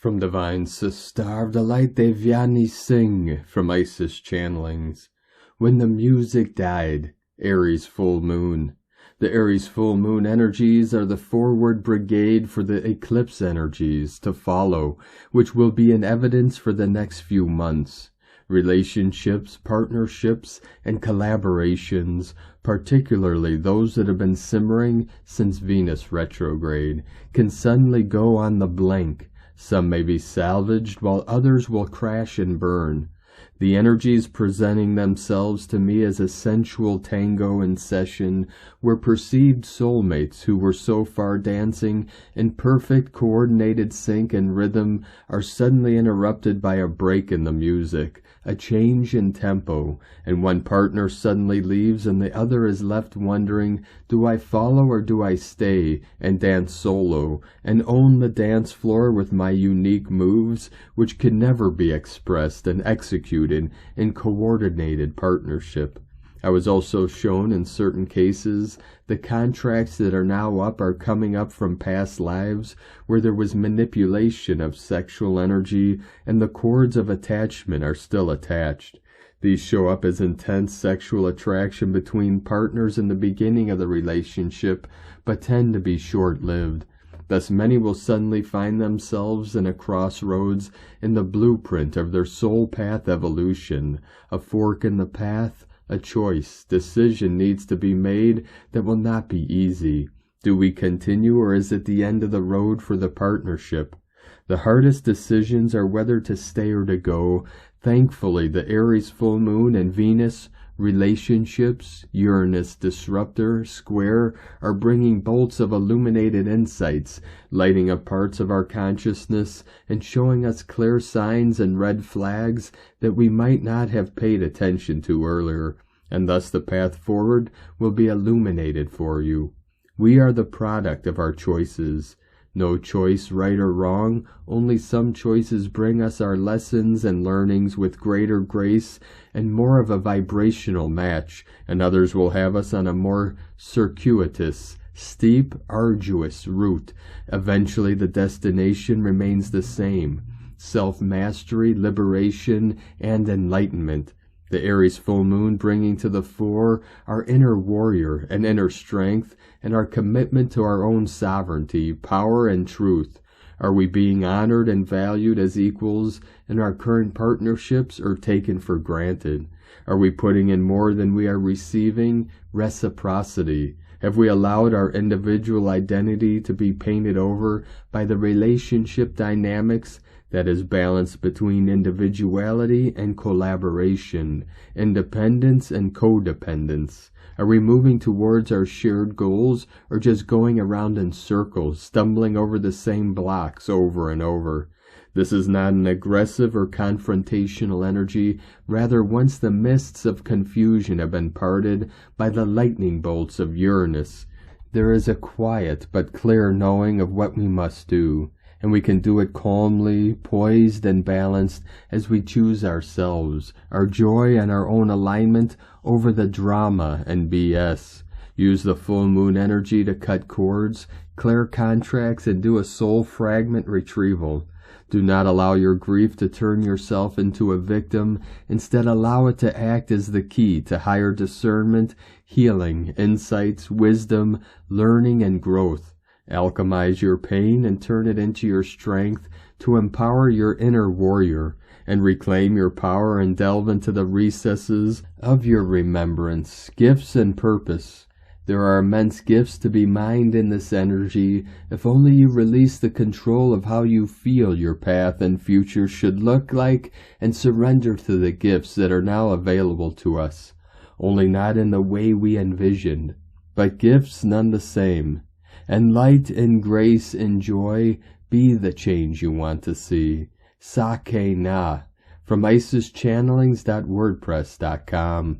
From Divine Sister, the light Devyani sing from Isis channelings. When the music died, Aries full moon. The Aries full moon energies are the forward brigade for the eclipse energies to follow, which will be in evidence for the next few months. Relationships, partnerships, and collaborations, particularly those that have been simmering since Venus retrograde, can suddenly go on the blink. Some may be salvaged, while others will crash and burn. The energies presenting themselves to me as a sensual tango in session were perceived soulmates who were so far dancing in perfect coordinated sync and rhythm are suddenly interrupted by a break in the music, a change in tempo, and one partner suddenly leaves and the other is left wondering, do I follow or do I stay and dance solo and own the dance floor with my unique moves, which can never be expressed and executed in coordinated partnership. I was also shown in certain cases the contracts that are now up are coming up from past lives where there was manipulation of sexual energy and the cords of attachment are still attached. These show up as intense sexual attraction between partners in the beginning of the relationship, but tend to be short-lived. Thus many will suddenly find themselves in a crossroads in the blueprint of their soul path evolution, a fork in the path, a choice. Decision needs to be made that will not be easy. Do we continue, or is it the end of the road for the partnership? The hardest decisions are whether to stay or to go. Thankfully, the Aries full moon and Venus relationships, Uranus disruptor, square, are bringing bolts of illuminated insights, lighting up parts of our consciousness and showing us clear signs and red flags that we might not have paid attention to earlier, and thus the path forward will be illuminated for you. We are the product of our choices. No choice right or wrong, only some choices bring us our lessons and learnings with greater grace and more of a vibrational match, and others will have us on a more circuitous, steep, arduous route. Eventually the destination remains the same: self-mastery, liberation, and enlightenment. The Aries full moon bringing to the fore our inner warrior and inner strength and our commitment to our own sovereignty, power, and truth. Are we being honored and valued as equals in our current partnerships or taken for granted? Are we putting in more than we are receiving? Reciprocity. Have we allowed our individual identity to be painted over by the relationship dynamics that is balanced between individuality and collaboration, independence and codependence? Are we moving towards our shared goals or just going around in circles, stumbling over the same blocks over and over? This is not an aggressive or confrontational energy. Rather, once the mists of confusion have been parted by the lightning bolts of Uranus, there is a quiet but clear knowing of what we must do, and we can do it calmly, poised and balanced as we choose ourselves, our joy and our own alignment over the drama and BS. Use the full moon energy to cut cords, clear contracts, and do a soul fragment retrieval. Do not allow your grief to turn yourself into a victim. Instead, allow it to act as the key to higher discernment, healing, insights, wisdom, learning, and growth. Alchemize your pain and turn it into your strength to empower your inner warrior and reclaim your power and delve into the recesses of your remembrance, gifts, and purpose. There are immense gifts to be mined in this energy if only you release the control of how you feel your path and future should look like and surrender to the gifts that are now available to us, only not in the way we envisioned, but gifts none the same. And light and grace and joy be the change you want to see. Sake na. From IsisChannelings.wordpress.com.